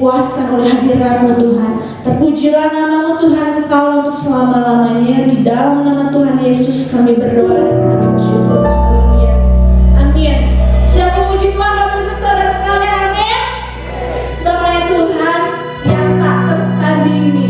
dipuaskan oleh hadirat-Mu Tuhan. Terpujilah nama-Mu Tuhan kekal untuk selama-lamanya. Di dalam nama Tuhan Yesus kami berdoa dan kami bersyukur. Haleluya. Amin. Siapa memuji Tuhan Bapak Ibu Saudara sekalian? Amin. Sebab hanya Tuhan yang tak tertandingi.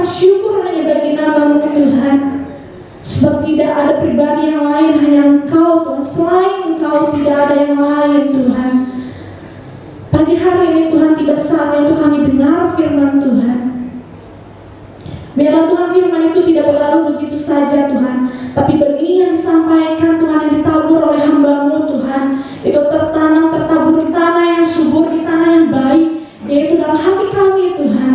syukur hanya bagi nama-Mu Tuhan. Sebab tidak ada pribadi yang lain, hanya Engkau Tuhan. Selain Engkau tidak ada yang lain Tuhan. Pagi hari ini Tuhan, tiba saatnya untuk kami dengar firman Tuhan. Biarlah Tuhan firman itu tidak berlalu begitu saja Tuhan, tapi benih yang disampaikan Tuhan, yang ditabur oleh hamba-Mu Tuhan, itu tertanam, tertabur di tanah yang subur, di tanah yang baik, yaitu dalam hati kami Tuhan.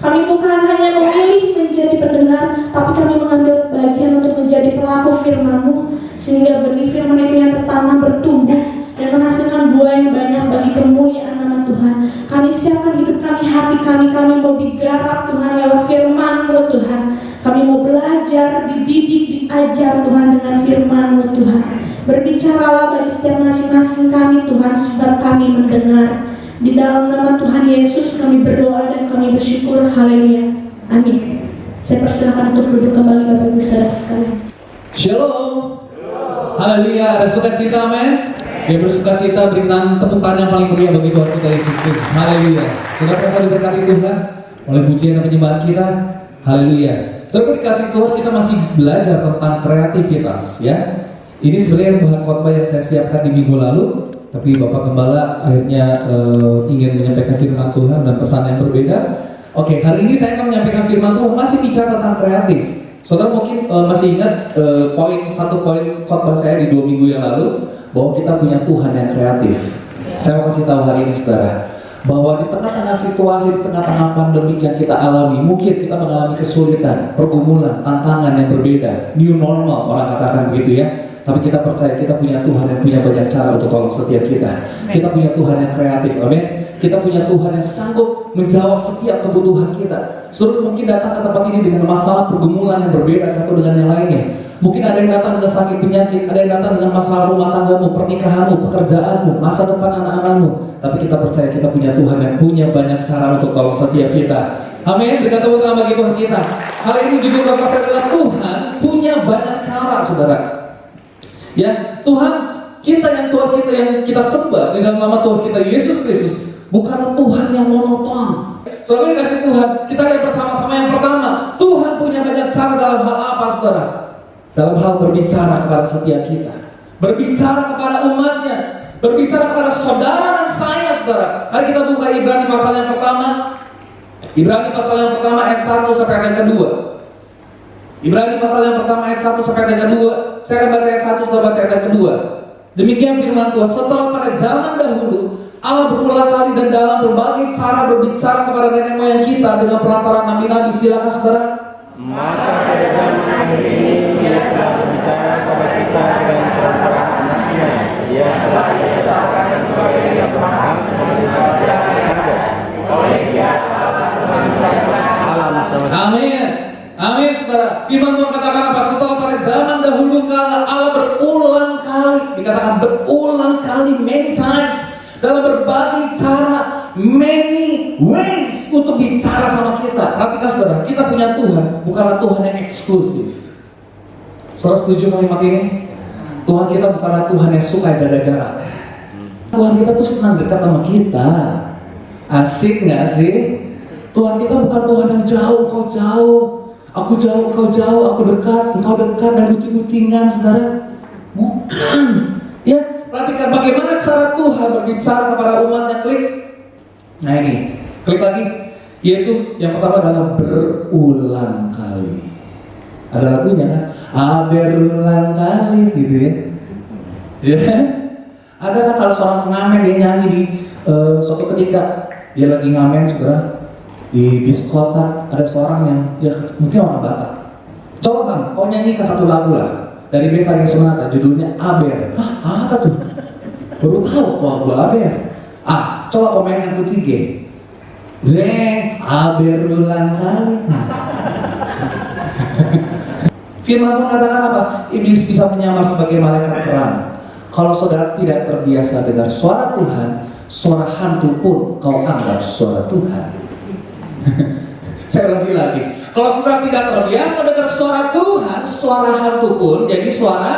Kami bukan hanya memilih menjadi pendengar, tapi kami mengambil bagian untuk menjadi pelaku firman-Mu, sehingga benih firman itu yang tertanam bertumbuh dan menghasilkan buah yang banyak bagi kemuliaan nama Tuhan. Kami siapkan hidup kami, hati kami mau digarap Tuhan lewat firman-Mu Tuhan. Kami mau belajar, dididik, diajar Tuhan dengan firman-Mu Tuhan. Berbicaralah bagi setiap masing-masing kami Tuhan, sebab kami mendengar. Di dalam nama Tuhan Yesus kami berdoa dan kami bersyukur. Haleluya. Amin. Saya persilakan untuk duduk kembali Bapak Ibu Saudara sekalian. Shalom. Haleluya. Ada sukacita, amin. Dia bersukacita, berikan tepuk tangan yang paling meriah bagi Tuhan kita Yesus Kristus. Haleluya. Saudara kasih diberkati Tuhan oleh pujian dan penyembahan kita. Haleluya. Saudara dikasih Tuhan, kita masih belajar tentang kreativitas, ya. Ini sebenarnya bahan khotbah yang saya siapkan di minggu lalu, tapi Bapak Gembala akhirnya ingin menyampaikan firman Tuhan dan pesan yang berbeda. Oke, hari ini saya akan menyampaikan firman Tuhan, masih bicara tentang kreatif. Saudara mungkin masih ingat satu poin khotbah saya di 2 minggu yang lalu, bahwa kita punya Tuhan yang kreatif. Saya mau kasih tahu hari ini saudara, bahwa di tengah-tengah situasi, di tengah-tengah pandemi yang kita alami, mungkin kita mengalami kesulitan, pergumulan, tantangan yang berbeda, new normal orang katakan begitu ya. Tapi kita percaya kita punya Tuhan yang punya banyak cara untuk tolong setiap kita. Kita punya Tuhan yang kreatif, amin. Kita punya Tuhan yang sanggup menjawab setiap kebutuhan kita. Saudara mungkin datang ke tempat ini dengan masalah pergumulan yang berbeda satu dengan yang lainnya. Mungkin ada yang datang dengan sakit penyakit, ada yang datang dengan masalah rumah tanggamu, pernikahanmu, pekerjaanmu, masa depan anak-anakmu. Tapi kita percaya kita punya Tuhan yang punya banyak cara untuk tolong setiap kita. Amin. Berkata tepuk tangan bagi Tuhan kita. Hari ini judul khotbah saya adalah Tuhan punya banyak cara, saudara. Ya, Tuhan kita yang kita sembah di dalam nama Tuhan kita Yesus Kristus bukanlah Tuhan yang monoton. Saudara kasih Tuhan, kita akan bersama-sama yang pertama. Tuhan punya banyak cara dalam hal apa, saudara? Dalam hal berbicara kepada setiap kita, berbicara kepada umatnya, berbicara kepada saudara dan saya, saudara. Mari kita buka Ibrani pasal yang pertama. Ibrani pasal yang pertama ayat 1 sampai ayat yang kedua. Ibrani pasal yang pertama ayat 1 sampai ayat yang kedua. Saya akan baca ayat 1, saudara baca ayat yang kedua. Demikian firman Tuhan, setelah pada zaman dahulu Allah berulang kali dan dalam berbagai cara berbicara kepada nenek moyang kita dengan perantaraan nabi-nabi. Silakan saudara. Maka pada zaman ini Dia telah berbicara kepada kita dengan perantaraan anaknya. Dia telah dinyatakan sebagai Abraham menurut siapa yang ada. Oleh Dia Allah telah menciptakan alam semesta. Amin. Amin, saudara. Firman Tuhan katakan apa? Setelah pada zaman dahulu kala Allah berulang kali, dikatakan berulang kali, many times, dalam berbagai cara, many ways untuk bicara sama kita. Perhatikan saudara, kita punya Tuhan bukanlah Tuhan yang eksklusif. Saudara setuju kalimat ini? Tuhan kita bukanlah Tuhan yang suka jaga jarak. Tuhan kita tuh senang dekat sama kita. Asik gak sih? Tuhan kita bukan Tuhan yang jauh, kau jauh, aku jauh, kau jauh, aku dekat, engkau dekat, dan kucing-kucingan, saudara. Bukan. Ya, perhatikan bagaimana cara Tuhan berbicara kepada umatnya. Klik. Nah ini, klik lagi. Yaitu yang pertama adalah berulang kali. Ada lagunya kan? Berulang kali, gitu ya. Ya. Ada kan salah seorang pengamen dia nyanyi di suatu ketika dia lagi ngamen, saudara. Di diskotek ada seorang yang ya mungkin orang Batak. Coba bang, kau nyanyikan satu lagu lah dari Betharia Sonata, judulnya Aber. Hah, apa tuh? Baru tahu kok lagu Aber. Coba kau mainkan kunci G. Aber ulang kali. Firman Tuhan katakan apa? Iblis bisa menyamar sebagai malaikat terang. Kalau saudara tidak terbiasa dengar suara Tuhan, suara hantu pun kau anggap suara Tuhan. Saya ulangi lagi. Kalau saudara tidak terbiasa dengar suara Tuhan, suara hantu pun jadi suara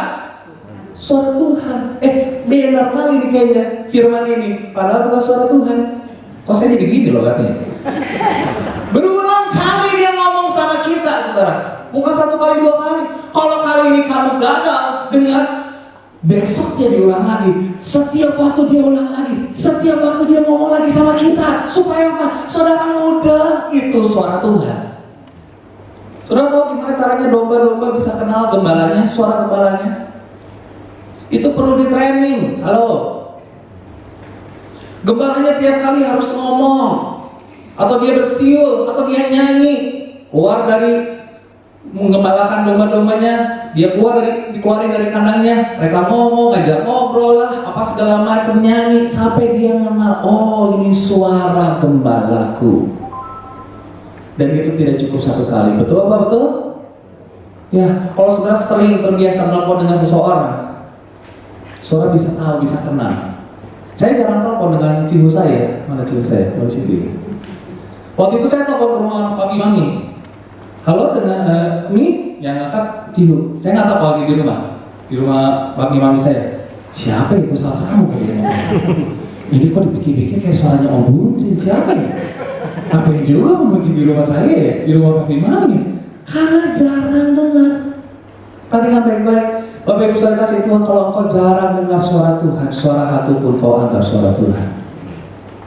Tuhan. Benar kali nih kayaknya firman ini. Padahal bukan suara Tuhan. Kok saya jadi gini loh katanya. Berulang kali dia ngomong sama gagal, dengar, besok dia diulang lagi. Setiap waktu dia ulang lagi, setiap waktu dia ngomong lagi sama kita. Supaya apa? Saudara muda, itu suara Tuhan. Saudara tahu gimana caranya domba-domba bisa kenal gembalanya, suara gembalanya? Itu perlu di training. Halo. Gembalanya tiap kali harus ngomong, atau dia bersiul, atau dia nyanyi. Keluar dari menggembalakan domba-dombanya, dia dikeluarin dari kandangnya, mereka ngomong, ngajak ngobrol lah, apa segala macam, nyanyi, sampai dia mengenal, oh ini suara gembalaku. Dan itu tidak cukup satu kali, betul apa betul? Ya, kalau saudara sering terbiasa telepon dengan seseorang, saudara bisa tahu, bisa kenal. Saya jarang telepon dengan cihu saya, mana cihu saya? Oh, di situ. Waktu itu saya telepon ke rumah papi mami. Halo, dengan Mi, yang ngangkat Cihu. Saya nggak tahu lagi di rumah papi mami saya. Siapa ya? Kok salah kayaknya. Ini kok dipikir-pikir kayak suaranya Om Bunsin, siapa ya? Apa yang juga Om Bunsin di rumah saya ya? Di rumah papi mami? Karena jarang dengar. Perhatikan baik-baik. Bapak Ibu saudara kasih Tuhan, kalau engkau jarang dengar suara Tuhan, suara hati pun kau anggap suara Tuhan.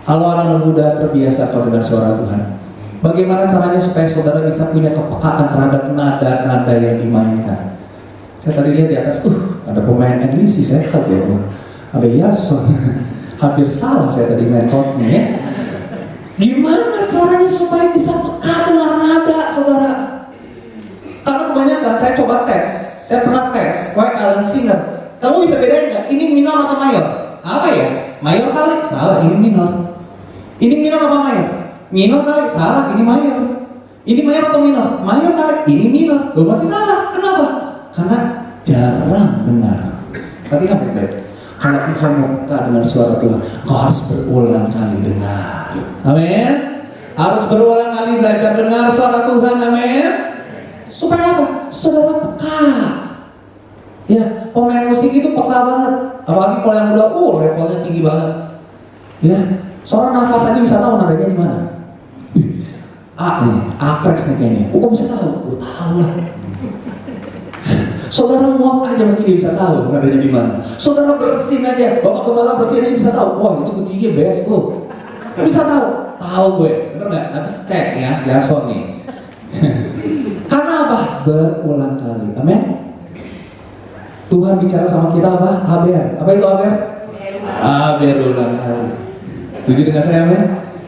Kalau anak muda terbiasa kau dengar suara Tuhan, bagaimana caranya supaya saudara bisa punya kepekaan terhadap nada-nada yang dimainkan? Saya tadi lihat di atas, ada pemain NBC, saya kaget ya, ada Yason. Hampir salah saya tadi main chordnya ya. Gimana caranya supaya bisa peka dengar nada, saudara? Karena kebanyakan saya coba tes, saya pernah tes, White Alan Singer. Kamu bisa bedain nggak? Ini minor atau mayor? Apa ya? Mayor kali? Salah, ini minor. Ini minor apa mayor? Minor kali, salah, ini mayor. Ini mayor atau minor? Mayor kali, ini minor. Loh, masih salah, kenapa? Karena jarang dengar. Tadi kan baik-baik. Kalau engkau mau peka dengan suara Tuhan, engkau harus berulang kali dengar. Amin. Harus berulang kali belajar dengar suara Tuhan, amin. Supaya apa? Saudara peka. Ya, pemain musik itu peka banget. Apalagi kalau yang udah, levelnya tinggi banget. Ya, seorang nafas aja bisa tahu nadanya di mana. Apres nih kayaknya. Kok bisa tahu? Tahu lah. Saudara muak aja mungkin dia bisa tahu nadanya di mana. Saudara bersin aja, bapak kepala bersin aja bisa tahu. Wah, itu kuncinya best tuh. Bisa tahu. Tahu gue, bener nggak? Nanti cek ya, Yason nih. Karena apa? Berulang kali. Amin. Tuhan bicara sama kita apa? Aber. Apa itu aber? Aber ulang kali. Setuju dengan saya, amin?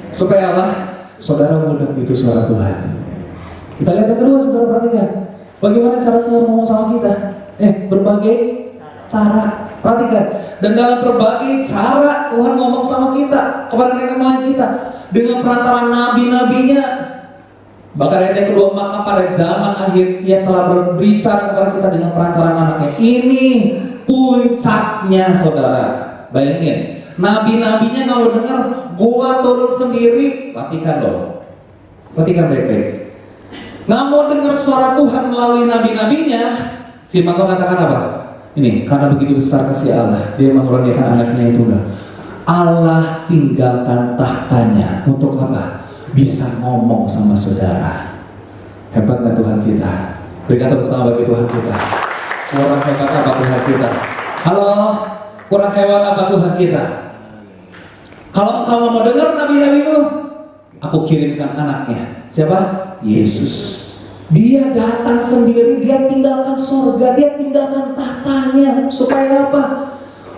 Supaya apa? Saudara mudah itu suara Tuhan. Kita lihat yang kedua, saudara perhatikan. Bagaimana cara Tuhan ngomong sama kita? Berbagai cara. Perhatikan. Dan dalam berbagai cara Tuhan ngomong sama kita, kepada nenek moyang kita, dengan perantara nabi-nabinya. Bahkan ayat yang kedua, maka pada zaman akhir Ia telah berbicara kepada kita dengan perantara anaknya. Ini puncaknya, saudara. Bayangin, nabi-nabinya kalau dengar gua turun sendiri, perhatikan loh, perhatikan baik-baik. Nggak mau dengar suara Tuhan melalui nabi-nabinya, firman Tuhan katakan apa? Ini, karena begitu besar kasih Allah, Dia mengaruniakan anaknya yang tunggal. Allah tinggalkan tahtanya untuk apa? Bisa ngomong sama saudara. Hebat nggak Tuhan kita? Berikan tepuk tangan bagi Tuhan kita. Kurang hebat apa Tuhan kita? Halo, kurang hebat apa Tuhan kita? Kalau engkau mau dengar nabi-nabimu, aku kirimkan anaknya. Siapa? Yesus. Dia datang sendiri, dia tinggalkan surga, dia tinggalkan tahtanya. Supaya apa?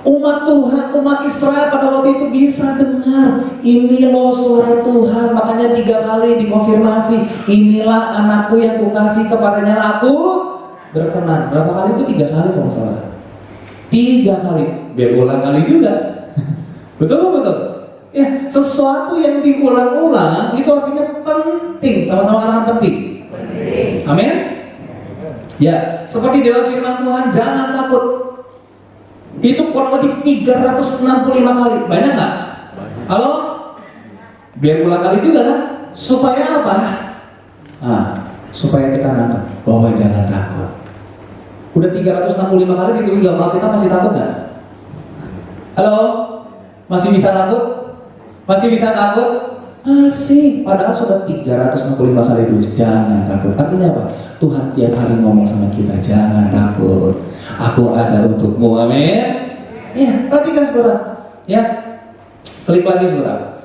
Umat Tuhan, umat Israel pada waktu itu bisa dengar, ini loh suara Tuhan. Makanya 3 kali dikonfirmasi, inilah anakku yang kukasih, kepadanya aku berkenan. Berapa kali itu? 3 kali kalau nggak salah. 3 kali, biar ulang kali juga. Betul betul. Ya, sesuatu yang diulang-ulang itu artinya penting, sama-sama katakan penting. Amin. Ya, seperti dalam firman Tuhan, jangan takut. Itu kurang lebih 365 kali. Banyak nggak? Halo? Biar ulang kali juga kan? Supaya apa? Supaya kita nangkep bahwa jangan takut. Udah 365 kali ditulis dalam Alkitab, masih takut nggak? Halo? Masih bisa takut? Masih bisa takut? Masih, padahal sudah 365 kali tulis jangan takut. Artinya apa? Tuhan tiap hari ngomong sama kita, jangan takut, aku ada untukmu. Amin. Ya, perhatikan saudara. Ya, klik lagi saudara.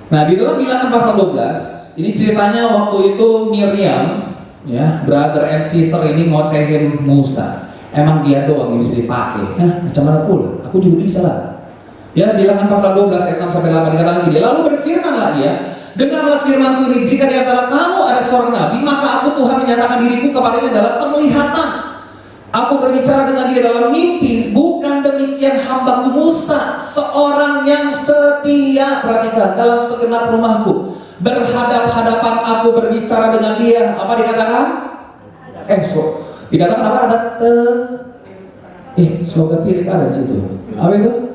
Nah, di dalam Bilangan pasal 12, ini ceritanya waktu itu Miriam, ya, brother and sister ini ngocehin Musa. Emang dia doang yang bisa dipakai? Nah, macam mana pula? Aku juga bisa lah. Ya, Bilangan pasal 12 ayat 6 sampai 8 dikatakan gini, lalu berfirmanlah ia, dengarlah firmanku ini, jika di antara kamu ada seorang nabi, maka aku Tuhan menyatakan diriku kepadanya dalam penglihatan. Aku berbicara dengan dia dalam mimpi, bukan demikian hambaku Musa, seorang yang setia, perhatikan, dalam segenap rumahku. Berhadap-hadapan aku berbicara dengan dia, apa dikatakan? Dikatakan apa? Ada semoga Philip ada di situ. Apa itu?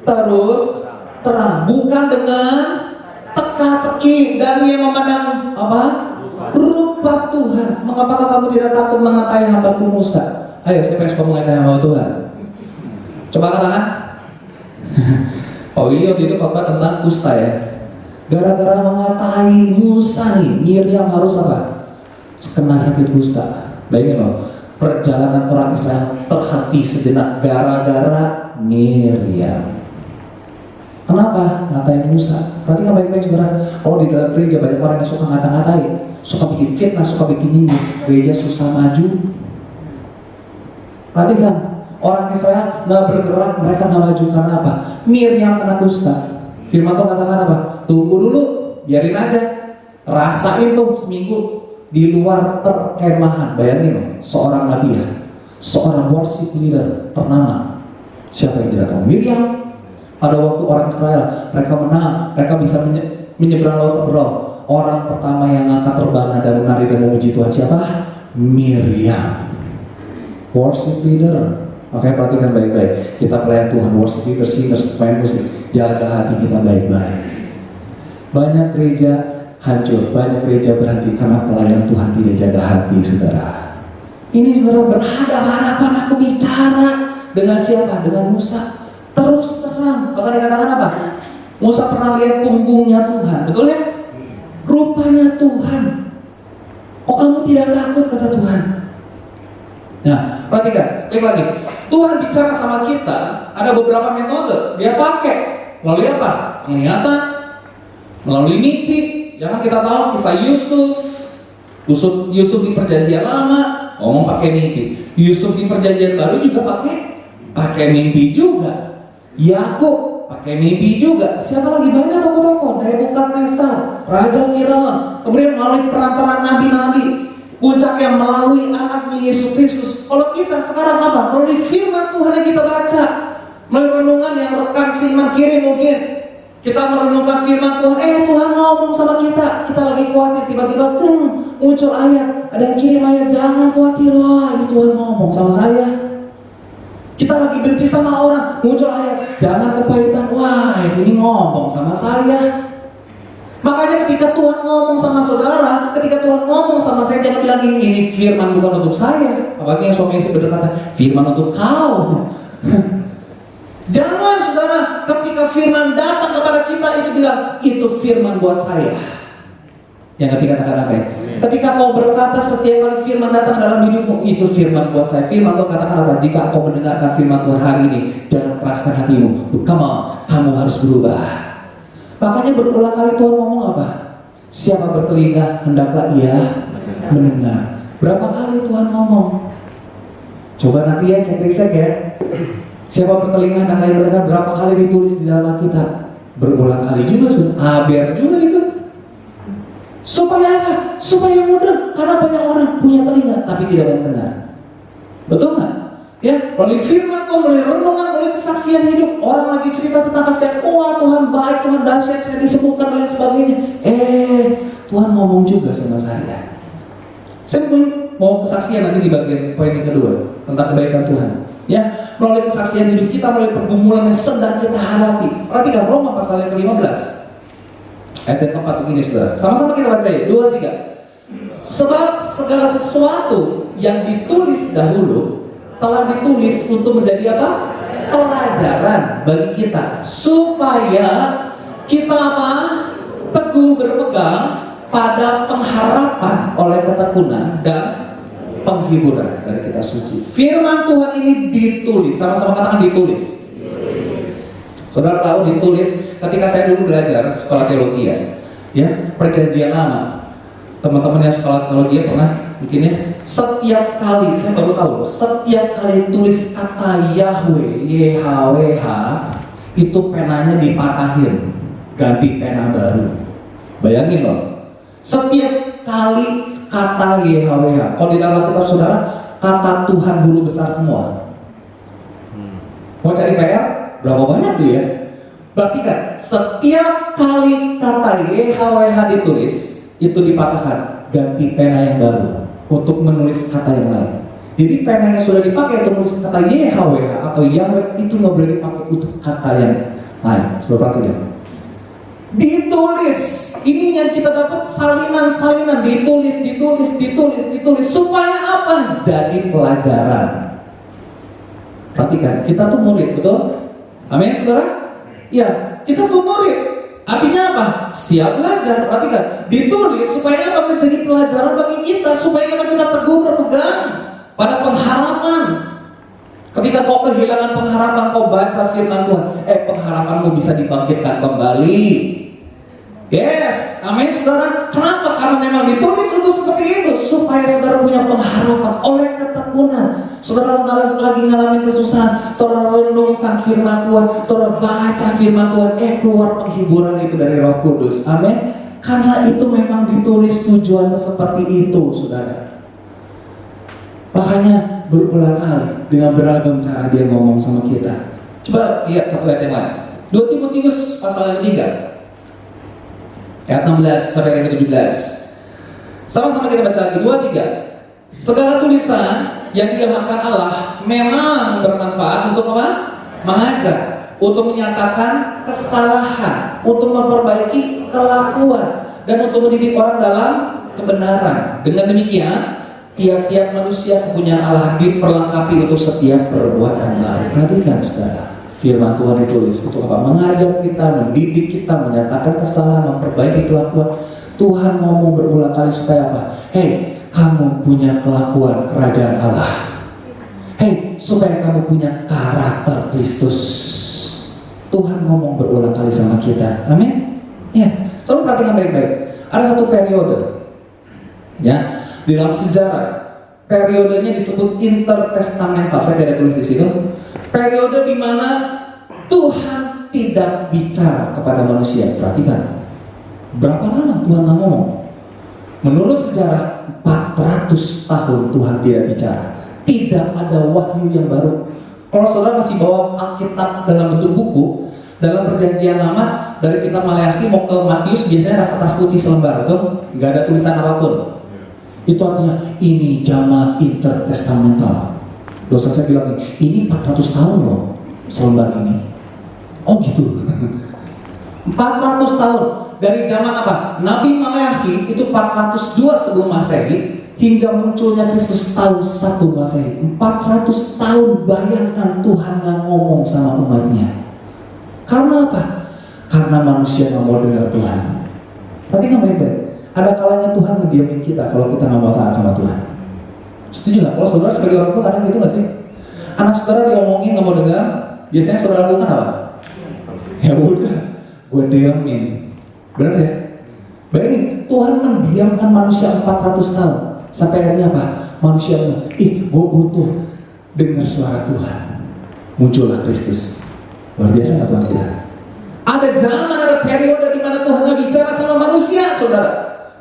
Terus terang, bukan dengan teka-teki, dan ia memandang apa? Rupa Tuhan. Mengapakah kamu tidak takut mengatai hambaku Musa? Ayo, siapa yang suka mengatai hamba Tuhan? Coba katakan. Pak Willy waktu itu khotbah tentang kusta ya. Gara-gara mengatai Musa nih, Miriam harus apa? Kena sakit kusta. Bayangin loh, perjalanan orang Israel terhenti sejenak gara-gara Miriam. Kenapa? Ngatain Musa. Perhatikan baik-baik saudara. Kalau di dalam gereja banyak orang yang suka ngata-ngatain, suka bikin fitnah, suka bikin ini, gereja susah maju. Perhatikan, orang Israel nggak bergerak, mereka nggak maju karena apa? Miriam kena kusta. Firman Tuhan katakan apa? Tunggu dulu, biarin aja. Rasain tuh seminggu di luar perkemahan. Bayangin loh, seorang nabi ya, seorang worship leader ternama. Siapa yang tidak tahu? Miriam. Pada waktu orang Israel, mereka menang, mereka bisa menyeberang laut Teberau. Orang pertama yang angkat terbang dan menari dan memuji Tuhan siapa? Miriam. Worship leader. Makanya perhatikan baik-baik. Kita pelayan Tuhan, worship leader, singers, pemain musik. Jaga hati kita baik-baik. Banyak gereja hancur, banyak gereja berhenti karena pelayan Tuhan tidak jaga hati, saudara. Ini saudara berhadapan-hadapan aku bicara dengan siapa? Dengan Musa. Terus terang, bahkan dikatakan apa? Musa pernah lihat punggungnya Tuhan, betul ya? Rupanya Tuhan. Oh, kamu tidak takut, kata Tuhan. Nah, perhatikan, klik lagi. Tuhan bicara sama kita, ada beberapa metode dia pakai. Melalui apa? Penglihatan, melalui mimpi. Jangan kita tahu kisah Yusuf di perjanjian lama ngomong pakai mimpi. Yusuf di perjanjian baru juga pakai mimpi juga. Yakub pakai mimpi juga. Siapa lagi? Banyak tokoh-tokoh dari Nebukadnezar, Raja Firaun. Kemudian melalui perantaraan nabi-nabi. Puncaknya melalui anaknya Yesus Kristus. Kalau kita sekarang apa? Melalui firman Tuhan yang kita baca, melalui renungan yang rekan Siman kirim mungkin. Kita merenungkan firman Tuhan. Tuhan ngomong sama kita. Kita lagi khawatir, tiba-tiba muncul ayat. Ada yang kirim ayat, jangan khawatir, wah ini Tuhan ngomong sama saya. Kita lagi benci sama orang, muncul ayat, jangan kepahitan, wah ini ngomong sama saya. Makanya ketika Tuhan ngomong sama saudara, ketika Tuhan ngomong sama saya, jangan bilang ini firman bukan untuk saya. Apalagi yang suami istri berkata, firman untuk kau. Jangan saudara, ketika firman datang kepada kita itu bilang, itu firman buat saya. Yang ketiga katakan apa ya? Ketika kau berkata setiap kali firman datang dalam hidupmu, itu firman buat saya. Firman Tuhan katakan apa? Jika kau mendengarkan firman Tuhan hari ini, jangan keraskan hatimu. Kamu harus berubah. Makanya berulang kali Tuhan ngomong apa? Siapa bertelinga, hendaklah ia mendengar. Berapa kali Tuhan ngomong? Coba nanti ya cek riset ya. Siapa bertelinga, hendaklah ia mendengar. Berapa kali ditulis di dalam Alkitab? Berulang kali juga sudah. Biar juga itu. Supaya apa? Supaya mudah. Karena banyak orang punya telinga tapi tidak mau mendengar. Betul nggak? Ya, melalui firman Tuhan, melalui renungan, melalui kesaksian hidup. Orang lagi cerita tentang kesaksian, wah Tuhan baik, Tuhan dahsyat, saya disembuhkan dan lain sebagainya. Tuhan ngomong juga sama saya. Saya mau kesaksian nanti di bagian poin yang kedua tentang kebaikan Tuhan. Ya, melalui kesaksian hidup kita, melalui pergumulan yang sedang kita hadapi. Perhatikan Roma pasal yang ke-15. Ayat yang keempat begini saudara. Sama-sama kita baca ya, 2, 3. Sebab segala sesuatu yang ditulis dahulu telah ditulis untuk menjadi apa? Pelajaran bagi kita, supaya kita apa? teguh berpegang pada pengharapan oleh ketekunan dan penghiburan dari kitab suci. Firman Tuhan ini ditulis, sama-sama katakan ditulis. Saudara tahu ditulis ketika saya dulu belajar sekolah teologi ya, perjanjian lama. Teman-teman yang sekolah teologi pernah mungkin ya, setiap kali, saya baru tahu, setiap kali tulis kata Yahweh, YHWH, itu penanya dipatahin, ganti pena baru. Bayangin loh, setiap kali kata YHWH, kalau di dalam kitab saudara, kata Tuhan guru besar semua. Mau cari PR? Berapa banyak tuh ya? Berarti kan, setiap kali kata YHWH ditulis, itu dipatahkan, ganti pena yang baru untuk menulis kata yang lain. Jadi pena yang sudah dipakai untuk menulis kata YHWH atau Yahweh itu nggak boleh dipakai untuk kata yang lain. Sudah perhatikan? Ditulis, ini yang kita dapat salinan, ditulis supaya apa? Jadi pelajaran. Perhatikan, kita tuh murid, betul? Amin, saudara? Ya, kita tuh murid. Artinya apa? Siap belajar. Perhatikan, ditulis supaya apa? Menjadi pelajaran bagi kita, supaya apa? Kita teguh berpegang pada pengharapan. Ketika kau kehilangan pengharapan, kau baca firman Tuhan, pengharapanmu bisa dibangkitkan kembali. Yes, amin saudara. Kenapa? Karena memang ditulis untuk seperti itu, supaya saudara punya pengharapan oleh ketekunan. Saudara lagi ngalamin kesusahan, saudara renungkan firman Tuhan, saudara baca firman Tuhan, keluar penghiburan itu dari Roh Kudus. Amin. Karena itu memang ditulis tujuannya seperti itu, saudara. Makanya berulang kali dengan beragam cara dia ngomong sama kita. Coba lihat satu ayat yang lain. 2 Timotius pasal yang 3. Ayat 16 sampai ayat 17. Sama-sama kita baca lagi, 2, 3. Segala tulisan yang diilhamkan Allah memang bermanfaat untuk apa? Mengajar, untuk menyatakan kesalahan, untuk memperbaiki kelakuan, dan untuk mendidik orang dalam kebenaran. Dengan demikian, tiap-tiap manusia kepunyaan Allah diperlengkapi untuk setiap perbuatan baik. Perhatikan saudara, firman Tuhan ditulis untuk apa? Mengajar kita, mendidik kita, menyatakan kesalahan, memperbaiki kelakuan. Tuhan ngomong berulang kali supaya apa? Hei, kamu punya kelakuan kerajaan Allah. Hei, supaya kamu punya karakter Kristus. Tuhan ngomong berulang kali sama kita. Amin? Ya, selalu perhatikan baik-baik. Ada satu periode, ya, di dalam sejarah, periodenya disebut intertestamental. Saya tidak tulis di situ. Periode di mana Tuhan tidak bicara kepada manusia. Perhatikan, berapa lama Tuhan nggak ngomong? Menurut sejarah, 400 tahun Tuhan tidak bicara. Tidak ada wahyu yang baru. Kalau saudara masih bawa Alkitab dalam bentuk buku, dalam perjanjian lama, dari kitab Maleakhi mau ke Matius biasanya ada kertas putih selembar, tuh nggak ada tulisan apapun. Itu artinya ini zaman intertestamental. Dosa saya bilang ini 400 tahun loh selembar ini. Oh gitu. 400 tahun dari zaman apa? Nabi Maleakhi itu 402 sebelum Masehi hingga munculnya Kristus tahun 1 Masehi. 400 tahun, bayangkan Tuhan nggak ngomong sama umatnya. Karena apa? Karena manusia nggak mau dengar Tuhan. Perhatikan baik-baik. Ada kalanya Tuhan ngediamin kita kalau kita nggak mau taat sama Tuhan. Setuju nggak? Kalau saudara sebagai orang tua kadang gitu nggak sih? Anak saudara diomongin nggak mau dengar, biasanya saudara lakukan apa? Ya udah, gue diamin. Benar ya? Bayangin, Tuhan mendiamkan manusia 400 tahun sampai akhirnya apa? Manusia bilang, gue butuh dengar suara Tuhan. Muncullah Kristus. Luar biasa nggak Tuhan kita? Ada zaman, ada periode di mana Tuhan nggak bicara sama manusia, saudara.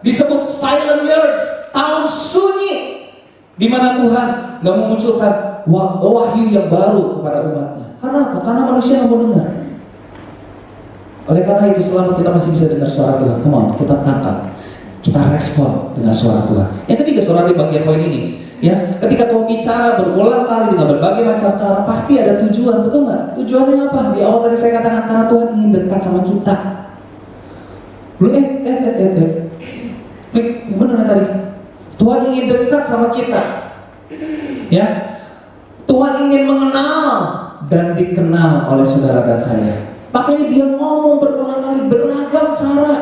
Disebut silent years, tahun sunyi, di mana Tuhan nggak memunculkan wahyu yang baru kepada umatnya. Karena apa? Karena manusia nggak mau dengar. Oleh karena itu, selama kita masih bisa dengar suara Tuhan, come on, kita tangkap, kita respon dengan suara Tuhan. Yang ketiga, saudara, di bagian poin ini, ya, ketika Tuhan bicara berulang kali dengan berbagai macam cara, pasti ada tujuan, betul nggak? Tujuannya apa? Di awal tadi saya katakan karena Tuhan ingin dekat sama kita. Gimana tadi? Tuhan ingin dekat sama kita, ya. Tuhan ingin mengenal dan dikenal oleh saudara dan saya. Makanya dia ngomong berulang kali beragam cara.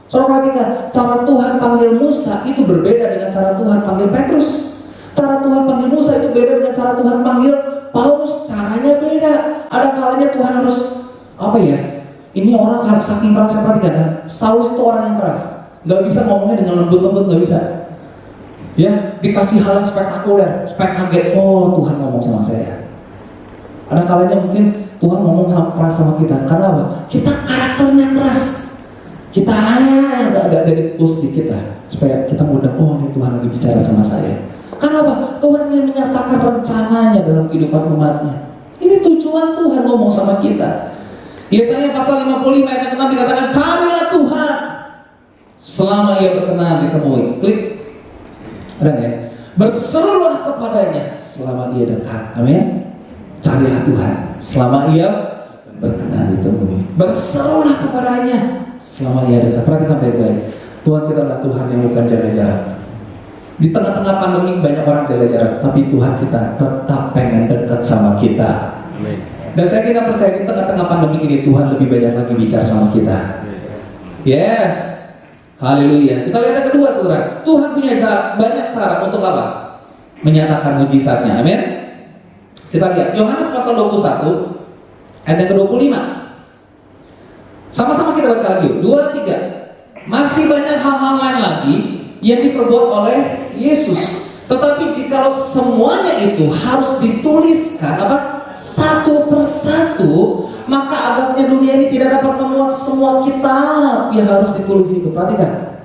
Saudara perhatikan, cara Tuhan panggil Musa itu berbeda dengan cara Tuhan panggil Petrus. Cara Tuhan panggil Musa itu beda dengan cara Tuhan panggil Paulus. Caranya beda. Ada kalanya Tuhan harus ini orang harus saking keras. Saya perhatikan, Saulus itu orang yang keras, nggak bisa ngomongnya dengan lembut-lembut, nggak bisa. Ya, dikasih hal yang spektakuler, kaget. Oh, Tuhan ngomong sama saya. Ada kalanya mungkin Tuhan ngomong keras sama kita. Karena apa? Kita karakternya keras. Kita agak dipus sedikit lah, supaya kita mudah. Oh, ini Tuhan lagi bicara sama saya. Karena apa? Tuhan ingin menyatakan rencananya dalam kehidupan umatnya. Ini tujuan Tuhan ngomong sama kita. Yesaya pasal 55 ayat 6 dikatakan, carilah Tuhan selama ia berkenan ditemui. Klik. Ada ya? Berserulah kepadanya selama dia dekat. Amin. Carilah Tuhan selama ia berkenan ditemui. Berserulah kepadanya selama ia dekat. Perhatikan baik-baik. Tuhan kita adalah Tuhan yang bukan jaga jarak. Di tengah-tengah pandemi banyak orang jaga jarak, tapi Tuhan kita tetap pengen dekat sama kita. Amin. Dan saya kira percaya di tengah-tengah pandemi ini Tuhan lebih banyak lagi bicara sama kita. Yes. Haleluya. Kita lihat yang kedua, saudara. Tuhan punya banyak cara untuk apa? Menyatakan mujizatnya. Amin. Kita lihat Yohanes pasal 21 ayat yang ke-25. Sama-sama kita baca lagi. 2, 3. Masih banyak hal-hal lain lagi yang diperbuat oleh Yesus. Tetapi jikalau semuanya itu harus dituliskan satu persatu, maka agaknya dunia ini tidak dapat memuat semua kitab yang harus ditulis itu. Perhatikan,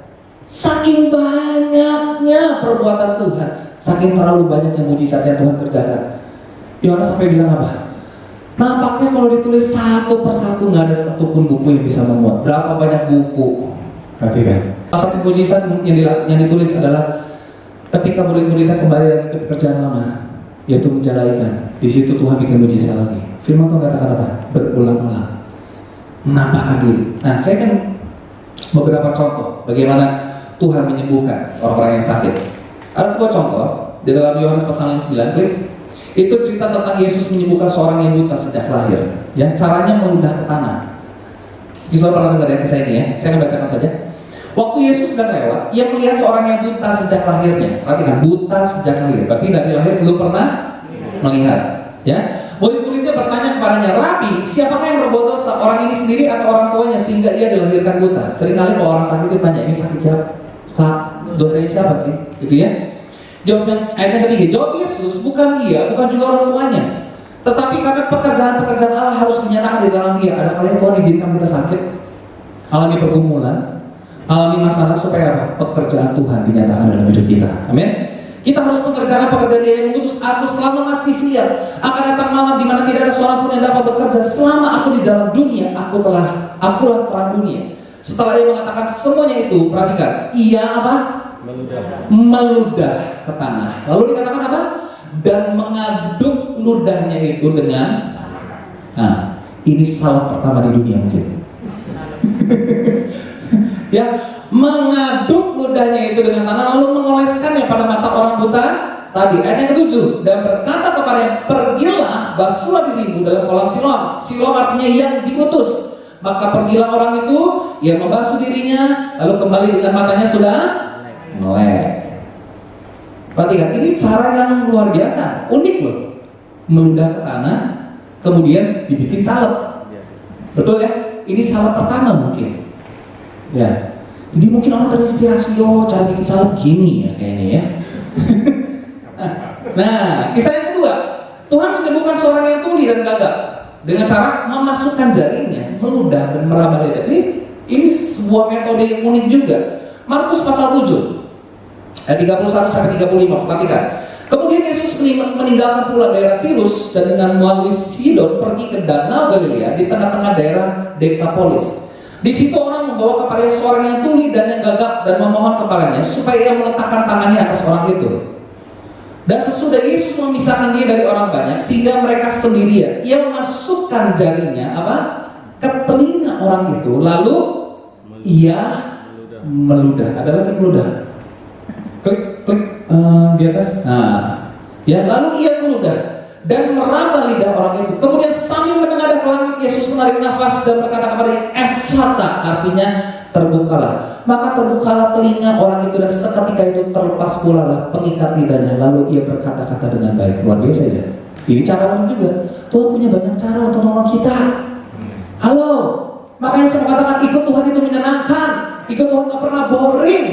saking banyaknya perbuatan Tuhan, saking terlalu banyaknya mujizat yang Tuhan kerjakan. Yohanes sampai bilang apa? Nampaknya kalau ditulis satu persatu nggak ada satupun buku yang bisa memuat. Berapa banyak buku? Perhatikan. Satu mujizat yang ditulis adalah ketika murid-muridnya kembali lagi ke pekerjaan lama, yaitu menjalaikan. Di situ Tuhan bikin mujizat lagi. Firman Tuhan katakan apa? Berulang-ulang, menampakkan diri. Nah, saya kan beberapa contoh bagaimana Tuhan menyembuhkan orang-orang yang sakit. Ada sebuah contoh di dalam Yohanes pasal 9, klik. Itu cerita tentang Yesus menyembuhkan seorang yang buta sejak lahir. Ya, caranya meludah ke tanah. Kisah pernah dengar kisah ini ya? Saya akan bacakan saja. Waktu Yesus sedang lewat, ia melihat seorang yang buta sejak lahirnya. Perhatikan, buta sejak lahir. Berarti dari lahir belum pernah melihat. Ya, murid-muridnya bertanya kepadanya, Rabi, siapakah yang berbuat dosa? Orang ini sendiri atau orang tuanya sehingga ia dilahirkan buta? Seringkali kalau orang sakit itu tanya, ini sakit siapa? Dosanya siapa sih? Gitu ya. Jawabnya, ayat yang ketiga, jawab Yesus, bukan dia, bukan juga orang tuanya. Tetapi karena pekerjaan-pekerjaan Allah harus dinyatakan di dalam dia. Ada kalanya Tuhan izinkan kita sakit, alami pergumulan, alami masalah supaya apa? Pekerjaan Tuhan dinyatakan dalam hidup kita. Amin. Kita harus mengerjakan pekerjaan Dia yang mengutus aku selama masih siang. Akan datang malam di mana tidak ada seorang pun yang dapat bekerja. Selama aku di dalam dunia, akulah terang dunia. Setelah Ia mengatakan semuanya itu, perhatikan, Ia apa? Meludah ke tanah. Lalu dikatakan apa? Dan mengaduk ludahnya itu dengan, nah, ini salah pertama di dunia mungkin. Ya, mengaduk ludahnya itu dengan tanah lalu mengoleskannya pada mata orang buta tadi. Ayat yang ke-7, dan berkata kepadanya, pergilah, basuhlah dirimu dalam kolam Siloam. Siloam artinya yang diutus. Maka pergilah orang itu, ia membasuh dirinya, lalu kembali dengan matanya sudah melek. Perhatikan, ini cara yang luar biasa, unik loh. Meludah ke tanah, kemudian dibikin salep. Betul ya? Ini salep pertama mungkin. Ya, jadi mungkin orang terinspirasi, cara bikin salep gini ya kayaknya ya. Nah, kisah yang kedua, Tuhan menyembuhkan seorang yang tuli dan gagap dengan cara memasukkan jaringnya, meludah dan meraba lidah. Ini sebuah metode yang unik juga. Markus pasal 7 ayat 31 sampai 35. Perhatikan. Kemudian Yesus meninggalkan pula daerah Tirus dan dengan melalui Sidon pergi ke Danau Galilea di tengah-tengah daerah Dekapolis. Di situ orang membawa kepada seorang yang tuli dan yang gagap dan memohon kepadanya supaya ia meletakkan tangannya atas orang itu. Dan sesudah Yesus memisahkan dia dari orang banyak sehingga mereka sendirian, ia memasukkan jarinya ke telinga orang itu, lalu ia meludah. Ada lagi meludah. Klik di atas. Nah, ya, lalu ia meludah dan meraba lidah orang itu. Kemudian sambil menengadah ke langit, Yesus menarik nafas dan berkata kepadanya, Efata, artinya terbukalah. Maka terbukalah telinga orang itu dan seketika itu terlepas pula lah pengikat lidahnya. Lalu ia berkata-kata dengan baik. Luar biasa ya. Ini cara orang juga. Tuhan punya banyak cara untuk menolong kita. Halo. Makanya saya mengatakan ikut Tuhan itu menyenangkan. Ikut Tuhan gak pernah boring.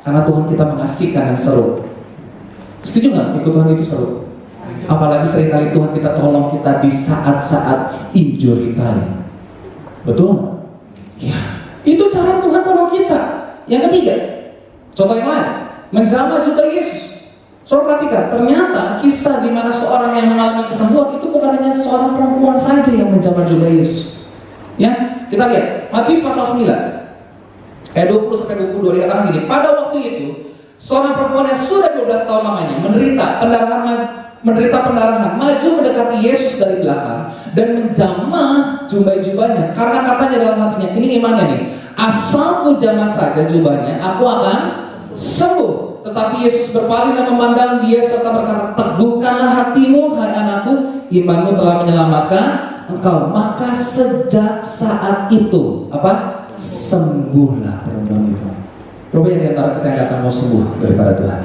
Karena Tuhan kita mengasihkan dan seru. Setuju gak? Ikut Tuhan itu seru. Apalagi seringkali Tuhan kita tolong kita di saat-saat injury time. Betul? Ya. Itu cara Tuhan tolong kita. Yang ketiga, contoh yang lain, menjamah jubah Yesus. Saudara perhatikan, ternyata kisah di mana seorang yang mengalami kesembuhan itu bukan hanya seorang perempuan saja yang menjamah jubah Yesus. Ya, kita lihat Matius pasal 9 ayat 20 sampai 22 dikatakan gini, pada waktu itu seorang perempuan yang sudah 12 tahun lamanya menderita pendarahan maju mendekati Yesus dari belakang dan menjamah jubahnya karena katanya dalam hatinya, ini imannya nih, asal ku jamah saja jubahnya aku akan sembuh. Tetapi Yesus berpaling dan memandang dia serta berkata, teguhkanlah hatimu hai anakku, imanmu telah menyelamatkan engkau. Maka sejak saat itu apa? Sembuhlah perempuan itu. Berapa yang diantara kita yang datang mau sembuh daripada Tuhan?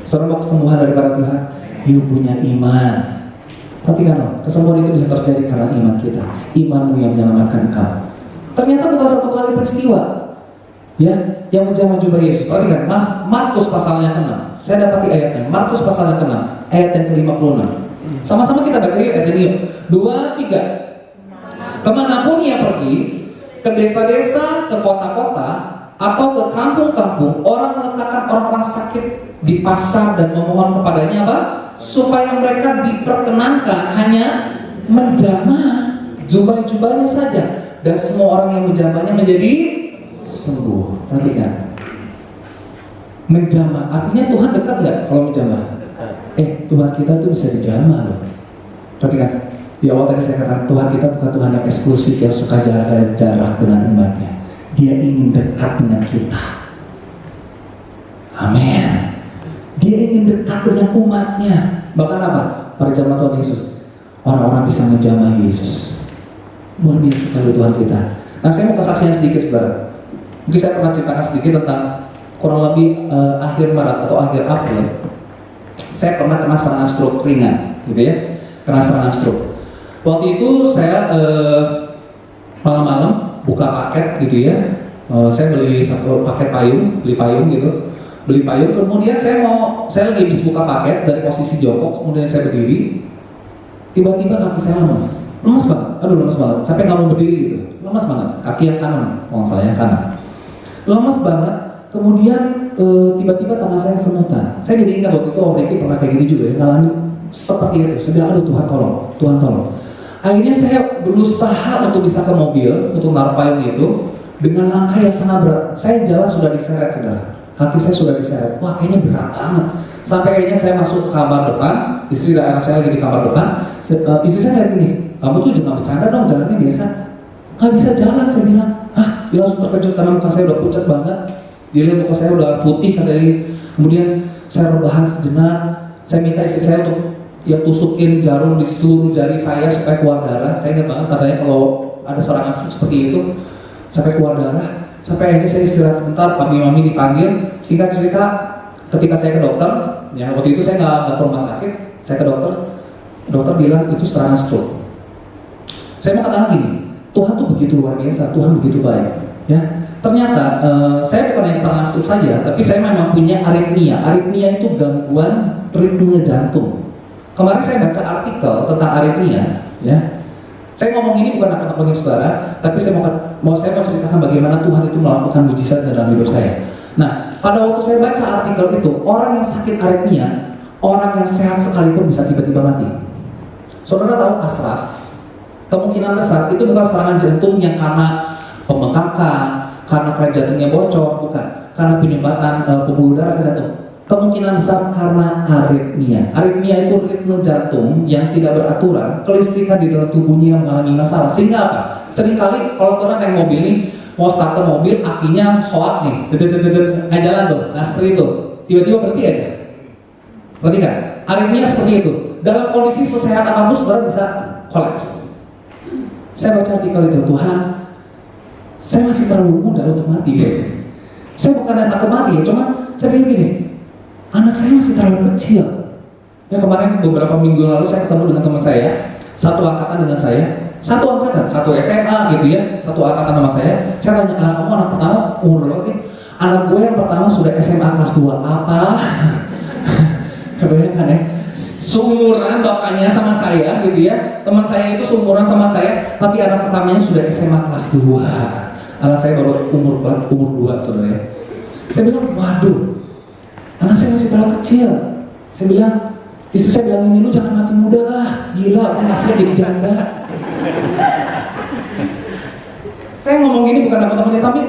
Saudara mau kesembuhan daripada Tuhan? You punya iman. Perhatikan loh, kesembuhan itu bisa terjadi karena iman kita. Imanmu yang menyelamatkan engkau. Ternyata bukan satu kali peristiwa. Ya, yang menjamah jubah Yesus. Perhatikan, Markus pasalnya ke-6. Saya dapati ayatnya. Markus pasalnya ke-6, ayat yang ke-56. Sama-sama kita baca yuk ayat ini. 2, 3. Kemanapun ia pergi, ke desa-desa, ke kota-kota, atau ke kampung-kampung, orang meletakkan orang-orang sakit di pasar dan memohon kepadanya apa? Supaya mereka diperkenankan hanya menjamah jubah-jubahnya saja, dan semua orang yang menjamahnya menjadi sembuh. Perhatikan, menjamah artinya Tuhan dekat nggak kalau menjamah? Tuhan kita tuh bisa dijamah loh. Perhatikan, di awal tadi saya katakan Tuhan kita bukan Tuhan yang eksklusif yang suka jarak dengan umatnya. Dia ingin dekat dengan kita. Amin. Dia ingin dekat dengan umatnya. Bahkan apa? Pada zaman Tuhan Yesus, orang-orang bisa menjamah Yesus. Luar biasa sekali Tuhan kita. Nah, saya mau kesaksian sedikit saudara. Mungkin saya pernah ceritakan sedikit tentang kurang lebih akhir Maret atau akhir April. Saya pernah kena serangan stroke ringan, gitu ya. Kena serangan stroke. Waktu itu saya malam-malam buka paket, gitu ya. Saya beli satu paket payung, beli payung gitu. Beli payung, kemudian saya lagi habis buka paket dari posisi jongkok, kemudian saya berdiri. Tiba-tiba kaki saya lemas banget. Aduh, lemas banget. Sampai nggak mau berdiri gitu. Lemas banget. Kaki yang kanan, kalau saya yang kanan. Lemas banget, kemudian tiba-tiba tangan saya kesemutan. Saya jadi ingat waktu itu Om Riki pernah kayak gitu juga ya, ngalamin seperti itu. Saya bilang, aduh Tuhan tolong. Akhirnya saya berusaha untuk bisa ke mobil, untuk naruh payung itu, dengan langkah yang sangat berat. Saya jalan sudah diseret, saudara. Kaki saya sudah diseret, wah kayaknya berat banget. Sampai akhirnya saya masuk ke kamar depan, istri dan anak saya lagi di kamar depan. Istri saya lihat gini, kamu tuh jangan bercanda dong, jalannya biasa. Gak bisa jalan, saya bilang. Dia langsung terkejut karena muka saya udah pucat banget. Dia lihat muka saya udah putih katanya. Kemudian saya rebahan sejenak. Saya minta istri saya untuk tusukin jarum di seluruh jari saya supaya keluar darah. Saya ingat banget katanya kalau ada serangan seperti itu sampai keluar darah. Sampai akhirnya saya istirahat sebentar, papi mami dipanggil. Singkat cerita, ketika saya ke dokter, ya waktu itu saya nggak ke rumah sakit, saya ke dokter. Dokter bilang itu serangan stroke. Saya mau katakan gini, Tuhan tuh begitu luar biasa, Tuhan begitu baik. Ya, ternyata saya bukan yang serangan stroke saja, tapi saya memang punya aritmia. Aritmia itu gangguan ritme jantung. Kemarin saya baca artikel tentang aritmia, ya. Saya ngomong ini bukan nakut-nakutin saudara, tapi saya mau ceritakan bagaimana Tuhan itu melakukan mujizat dalam hidup saya. Nah, pada waktu saya baca artikel itu, orang yang sakit aritmia, orang yang sehat sekalipun bisa tiba-tiba mati. Saudara tahu asraf? Kemungkinan besar itu bukan serangan jantung yang karena pembengkakan, karena kelenjar jantungnya bocor, bukan. Karena penyumbatan pembuluh darah ke jantung. Kemungkinan besar karena aritmia. Aritmia itu ritme jantung yang tidak beraturan, kelistrikan di dalam tubuhnya yang mengalami masalah. Sehingga apa? Seringkali kalau saudara naik mobil nih, mau starter mobil, akinya soak nih, nggak jalan tuh. Nah seperti itu, tiba-tiba berhenti aja. Berarti kan? Aritmia seperti itu. dalam kondisi sesehat apapun saudara bisa kolaps. Saya baca artikel itu, Tuhan, saya masih terlalu muda untuk mati. Saya bukan takut mati ya, cuma saya pikir gini, anak saya masih terlalu kecil. Ya kemarin beberapa minggu lalu saya ketemu dengan teman saya, satu angkatan dengan saya, satu SMA gitu ya, satu angkatan sama saya. Saya tanya, anak kamu anak pertama umur berapa sih? Anak gue yang pertama sudah SMA kelas 2. Apa? Kebayangkan ya, seumuran bapaknya sama saya gitu ya. Teman saya itu seumuran sama saya, tapi anak pertamanya sudah SMA kelas 2. Anak saya baru umur 2, saudara ya. Saya bilang, waduh, anak saya masih terlalu kecil. Saya bilang, istri saya bilang ini, lu jangan mati muda lah, gila, aku masih jadi janda. Saya ngomong ini bukan sama teman-teman, tapi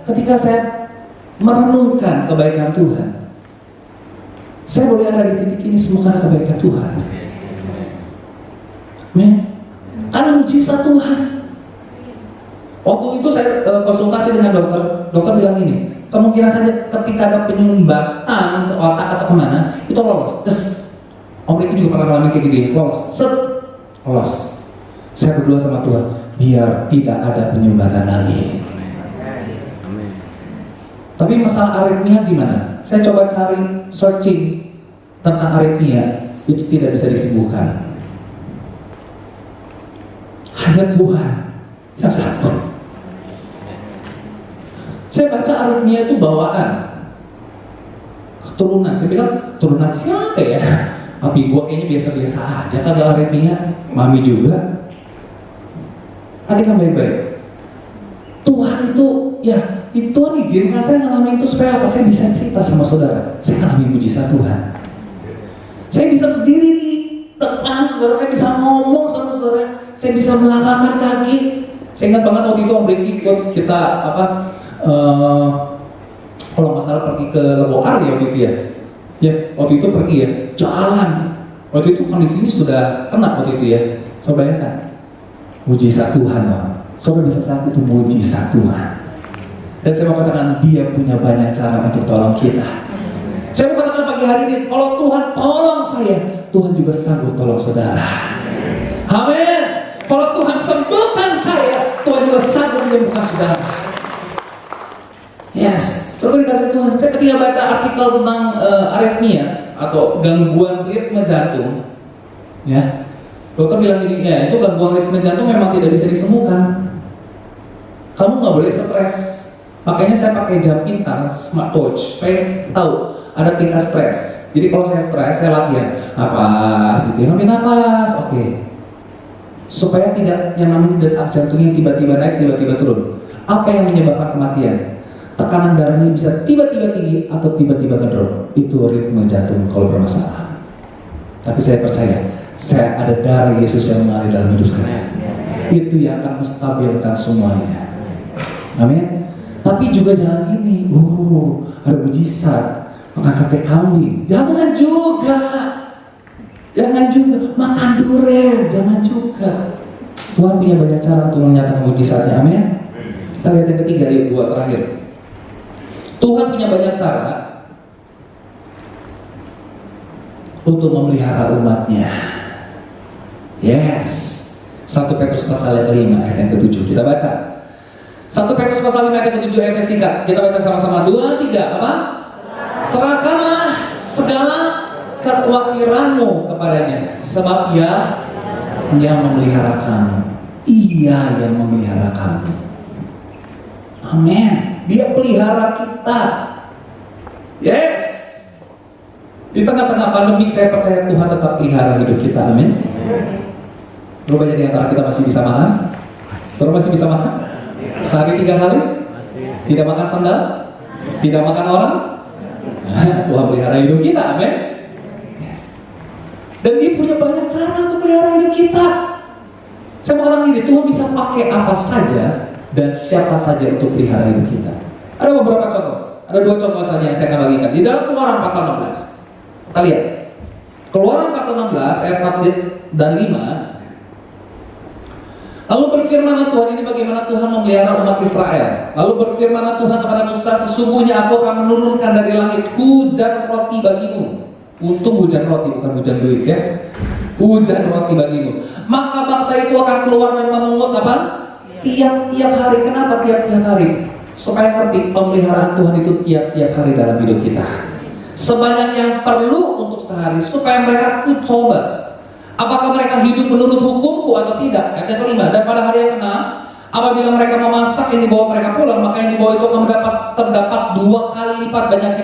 ketika saya merenungkan kebaikan Tuhan, saya boleh ada di titik ini semua karena kebaikan Tuhan. Men, karena mujizat Tuhan. Waktu itu saya konsultasi dengan dokter bilang ini, kemungkinan saja ketika ada penyumbatan ke otak atau kemana, itu lolos. Om Riki juga pernah ngalamin kayak gitu ya, lolos. Saya berdoa sama Tuhan, biar tidak ada penyumbatan lagi. Tapi masalah aritmia gimana? Saya coba cari searching tentang aritmia, itu tidak bisa disembuhkan. Hanya Tuhan yang sanggup. Saya baca aritmia itu bawaan, keturunan. Saya bilang, turunan siapa ya? Papi gua kayaknya biasa-biasa aja kalau aritmia, mami juga. Perhatikan baik-baik. Tuhan itu, ya, Tuhan izinkan saya ngalamin itu supaya apa? Saya bisa cerita sama saudara. Saya ngalamin mujizat Tuhan. Saya bisa berdiri di depan saudara, saya bisa ngomong sama saudara, saya bisa melangkahkan kaki. Saya ingat banget waktu itu Om Riki ikut kita kalau nggak salah pergi ke Leboar ya waktu itu ya. Ya waktu itu pergi ya, jalan. Waktu itu kondisinya sudah kena waktu itu ya. Coba bayangkan, mujizat Tuhan, loh. Saudara bisa saat itu mujizat Tuhan. Dan saya mau katakan dia punya banyak cara untuk tolong kita. Saya mau katakan pagi hari ini, kalau Tuhan tolong saya, Tuhan juga sanggup tolong saudara. Amin. Kalau Tuhan sembuhkan saya, Tuhan juga sanggup menyembuhkan saudara. Yes, saudara dikasih Tuhan. Saya ketika baca artikel tentang aritmia atau gangguan ritme jantung, ya, dokter bilang gini, ya itu gangguan ritme jantung memang tidak bisa disembuhkan. Kamu nggak boleh stres. Makanya saya pakai jam pintar, smartwatch, supaya tahu ada tingkat stres. Jadi kalau saya stres, saya latihan napas, gitu, ambil napas, oke. Supaya tidak yang namanya detak jantungnya tiba-tiba naik, tiba-tiba turun. Apa yang menyebabkan kematian? Tekanan darahnya bisa tiba-tiba tinggi atau tiba-tiba ngedrop. Itu ritme jantung kalau bermasalah. Tapi saya percaya, saya ada darah Yesus yang mengalir dalam hidup saya. Itu yang akan menstabilkan semuanya. Amin. Tapi juga jangan gini, ada mujizat, makan sate kambing. Jangan juga makan durian, jangan juga. Tuhan punya banyak cara untuk menyatakan mujizatnya, amin. Kita lihat yang ketiga, yuk, 2 terakhir. Tuhan punya banyak cara untuk memelihara umatnya. Yes. 1 Petrus pasal yang kelima ayat yang ke-7 kita baca. 1 Petrus pasal 5 ayat ke-7 ayat yang singkat. Kita baca sama-sama 2, 3. Apa? Serahkanlah segala kekhawatiranmu kepadanya, sebab Ia yang memelihara kamu. Ia yang memelihara kamu. Amin. Dia pelihara kita. Yes. Di tengah-tengah pandemi saya percaya Tuhan tetap pelihara hidup kita. Amin. Berapa banyak di antara kita masih bisa makan? Saudara masih bisa makan? Sehari 3 kali? Tidak makan sandal? Tidak makan orang? Tuhan pelihara hidup kita, amin. Yes. Dan dia punya banyak cara untuk pelihara hidup kita. Saya mau katakan ini, Tuhan bisa pakai apa saja dan siapa saja untuk pelihara hidup kita. Ada beberapa contoh. Ada 2 contoh saja yang saya akan bagikan. Di dalam Keluaran pasal 16. Kita lihat. Keluaran pasal 16 ayat 4 dan 5. Lalu berfirmanlah Tuhan, ini bagaimana Tuhan memelihara umat Israel. Lalu berfirmanlah Tuhan kepada Musa, sesungguhnya aku akan menurunkan dari langit hujan roti bagimu Untung hujan roti bukan hujan duit ya. Hujan roti bagimu. Maka bangsa itu akan keluar dan memungut apa? Tiap-tiap hari. Kenapa tiap-tiap hari? Supaya ngerti pemeliharaan Tuhan itu tiap-tiap hari dalam hidup kita. Sebanyak yang perlu untuk sehari supaya mereka coba. Apakah mereka hidup menurut hukumku atau tidak? Ayat yang kelima. Dan pada hari yang keenam, apabila mereka memasak yang dibawa mereka pulang, maka yang dibawa itu akan terdapat 2 kali lipat banyaknya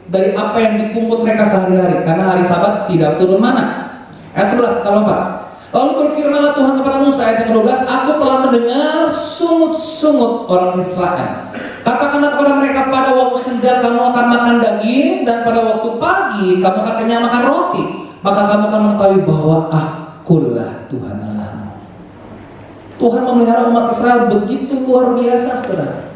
dari apa yang dipungut mereka sehari-hari, karena hari Sabat tidak turun mana. Ayat 11 kita lompat. Lalu berfirmanlah Tuhan kepada Musa, ayat yang ke-12, aku telah mendengar sungut-sungut orang Israel. Katakanlah kepada mereka, pada waktu senja kamu akan makan daging, dan pada waktu pagi kamu akan kenyang makan roti. Maka kamu akan mengetahui bahwa akulah Tuhan Allahmu. Tuhan memelihara umat Israel begitu luar biasa, saudara.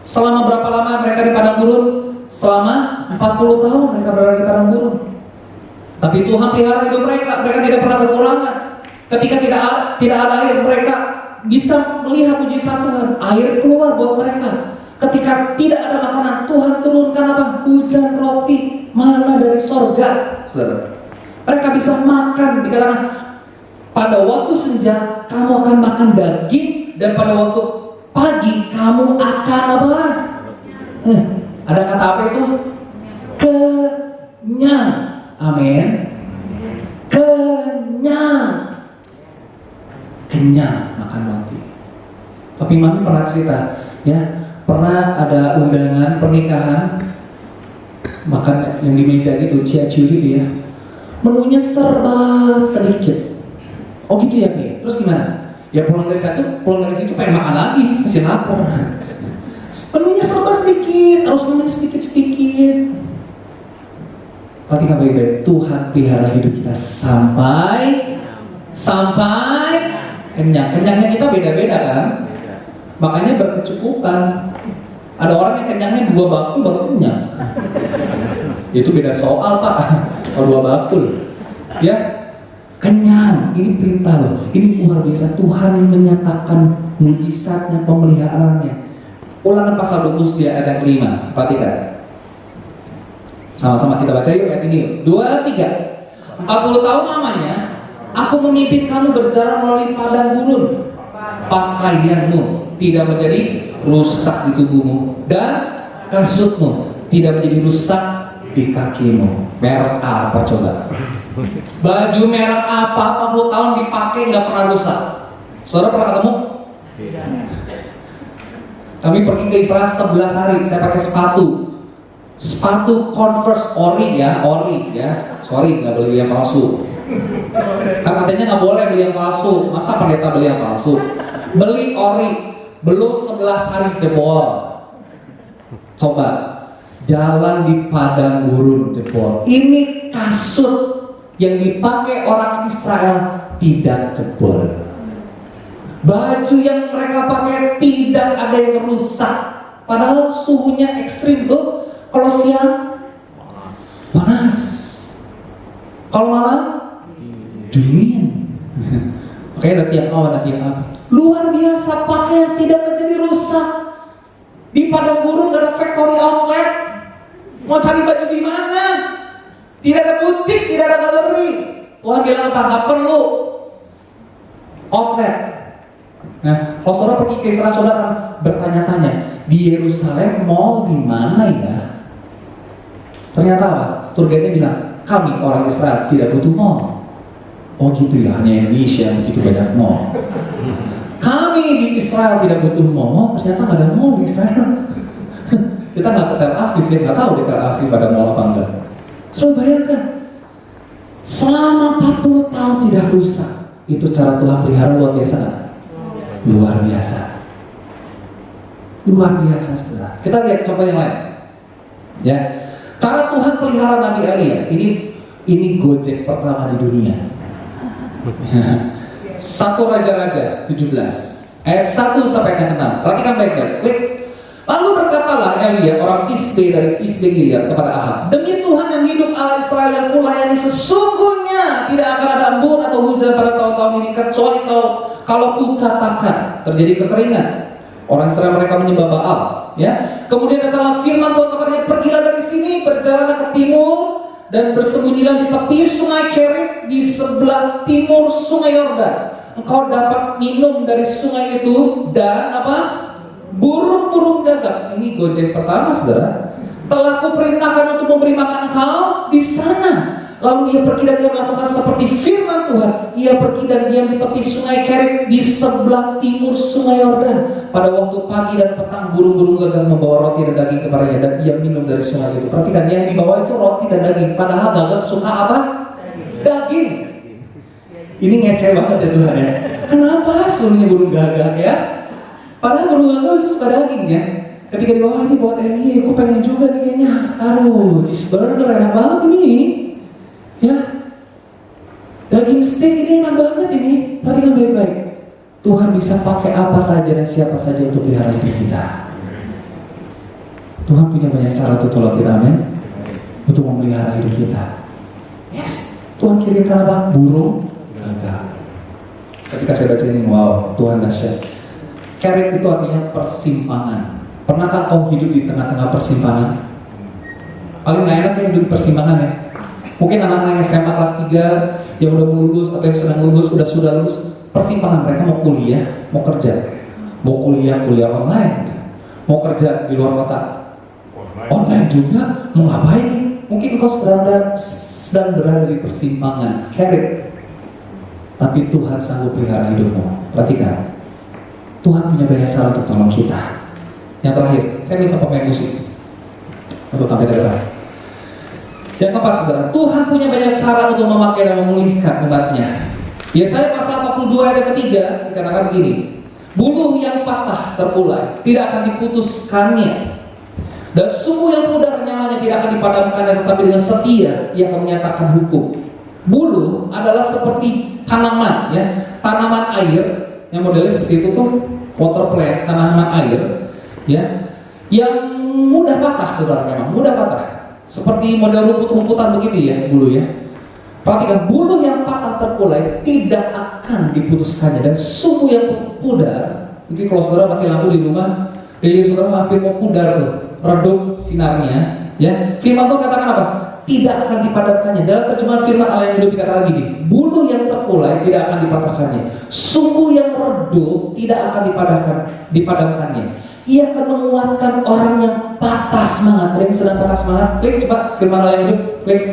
Selama berapa lama mereka di padang gurun? Selama 40 tahun mereka berada di padang gurun. Tapi Tuhan pelihara hidup mereka tidak pernah kekurangan. Ketika tidak ada air, mereka bisa melihat mujizat Tuhan. Air keluar buat mereka. Ketika tidak ada makanan, Tuhan turunkan apa? Hujan roti, mana dari sorga, saudara. Mereka bisa makan, dikatakan pada waktu senja kamu akan makan daging, dan pada waktu pagi kamu akan apa? Ada kata apa itu? Kenyang. Amin. Kenyang. Kenyang makan roti. Tapi mami pernah cerita, ya, pernah ada undangan pernikahan, makan yang di meja gitu, ciaciu gitu ya. Menunya serba sedikit. Oh gitu ya, Pi? Terus gimana? Ya pulang dari situ pengen makan lagi, masih lapar. Menunya serba sedikit, harus makan sedikit-sedikit. Perhatikan baik-baik, Tuhan pelihara hidup kita sampai kenyang. Kenyangnya kita beda-beda kan? Makanya berkecukupan. Ada orang yang kenyangnya 2 bakul baru kenyang. Itu beda soal, Pak. Kalau 2 bakul, ya kenyang. Ini perintah loh. Ini luar biasa. Tuhan menyatakan mujizatnya, pemeliharaannya. Ulangan pasal 20 ayat yang kelima. Perhatikan. Sama-sama kita baca yuk ayat ini. 2, 3. 40 tahun lamanya aku memimpin kamu berjalan melalui padang gurun. Pakaianmu tidak menjadi rusak di tubuhmu, dan kasutmu tidak menjadi rusak di kakimu. Merek apa coba? Baju merek apa 40 tahun dipakai nggak pernah rusak? Saudara pernah ketemu? Tidak. Kami pergi ke Israel 11 hari, saya pakai sepatu Converse ori ya, sorry nggak beli yang palsu. Kan katanya nggak boleh beli yang palsu, masa pendeta beli yang palsu? Beli ori, belum 11 hari jebol. Coba jalan di padang gurun jebol. Ini kasut yang dipakai orang Israel tidak jebol. Baju yang mereka pakai tidak ada yang rusak. Padahal suhunya ekstrim tuh. Kalau siang panas, kalau malam dingin. Makanya ada tiap awan, ada tiap api. Luar biasa, pakaian tidak menjadi rusak. Di padang gurun gak ada factory outlet. Mau cari baju di mana? Tidak ada butik, tidak ada galeri. Tuhan bilang apa? Gak perlu outlet. Nah, kalau saudara pergi ke Israel, saudara akan bertanya-tanya, di Yerusalem mall di mana ya? Ternyata apa? Tour guide-nya bilang, kami orang Israel tidak butuh mall. Oh gitu ya, hanya Indonesia begitu banyak mall. Kami di Israel tidak butuh mall. Ternyata nggak ada mall di Israel. Kita nggak ke Tel Aviv ya, nggak tahu di Tel Aviv ada mall apa enggak. Coba bayangkan, selama 40 tahun tidak rusak. Itu cara Tuhan pelihara luar biasa. Luar biasa. Luar biasa, saudara. Kita lihat contoh yang lain. Ya, cara Tuhan pelihara Nabi Elia. Ini Gojek pertama di dunia. 1 Raja-Raja 17 ayat 1 sampai ayat 6. Perhatikan baik-baik. Lalu berkatalah Elia orang Tisbe dari Tisbe Gilead kepada Ahab, demi Tuhan yang hidup Allah Israel yang kulayani, sesungguhnya tidak akan ada embun atau hujan pada tahun-tahun ini kecuali kalau kukatakan terjadi kekeringan. Orang Israel mereka menyembah Baal, ya. Kemudian datanglah firman Tuhan kepadanya, pergilah dari sini, berjalanlah ke timur dan bersembunyilah di tepi sungai Kerit di sebelah timur sungai Yordan. Engkau dapat minum dari sungai itu dan apa? Burung-burung gagak. Ini gojek pertama, saudara. Telah kuperintahkan untuk memberi makan engkau di sana. Lalu ia pergi dan dia melakukan seperti firman Tuhan. Ia pergi dan diam di tepi sungai Kerit di sebelah timur sungai Yordan. Pada waktu pagi dan petang burung-burung gagak membawa roti dan daging kepadanya dan ia minum dari sungai itu. Perhatikan, yang dibawa itu roti dan daging. Padahal gagak suka apa? Daging. Ini ngeceh banget ya Tuhan ya. Kenapa suruhnya burung gagak ya? Padahal burung gagak itu suka daging ya. Ketika dibawa ini buat Eli, aku pengen juga nih kayaknya. Aduh, cheeseburger enak banget ini. Ya, daging steak ini enak banget ini. Perhatikan baik-baik. Tuhan bisa pakai apa saja dan siapa saja untuk pelihara hidup kita. Tuhan punya banyak cara untuk tolong kita, amin. Untuk memelihara hidup kita. Yes, Tuhan kirimkan apa? Burung gagak. Ketika saya baca ini, wow, Tuhan dahsyat. Kerit itu artinya persimpangan. Pernahkah kau hidup di tengah-tengah persimpangan? Paling gak enak ya hidup di persimpangan ya. Mungkin anak-anak yang SMA kelas 3 yang udah mau lulus atau yang sedang lulus, sudah lulus, persimpangan mereka mau kuliah, mau kerja. Mau kuliah online, mau kerja di luar kota, online juga, mau ngapain nih? Mungkin kau sedang berada di persimpangan, Kerit. Tapi Tuhan sanggup pelihara hidupmu. Perhatikan, Tuhan punya banyak cara untuk tolong kita. Yang terakhir, saya minta pemain musik untuk tampil ke depan. Yang keempat, saudara, Tuhan punya banyak cara untuk memakai dan memulihkan umatnya. Yesaya pasal 42 ayat ketiga dikatakan begini, buluh yang patah terpulai tidak akan diputuskannya, dan sumbu yang pudar nyalanya tidak akan dipadamkannya, tetapi dengan setia ia akan menyatakan hukum. Buluh adalah seperti tanaman, ya, tanaman air yang modelnya seperti itu tuh, water plant, tanaman air, ya, yang mudah patah, saudara, memang mudah patah. Seperti model rumput-rumputan begitu ya, bulu ya. Perhatikan, bulu yang patah terpulai tidak akan diputuskannya, dan sumbu yang pudar, mungkin kalau saudara mati lampu di rumah, lilin saudara hampir mau pudar tuh, redup sinarnya, ya. Firman Tuhan katakan apa? Tidak akan dipadamkannya. Dalam terjemahan firman Allah yang hidup dikatakan gini, bulu yang terpulai tidak akan dipatahkannya, sumbu yang redup tidak akan dipadamkannya. Ia akan menguatkan orang yang patah semangat. Ada yang sedang patah semangat? Klik coba firman Allah yang hidup, klik.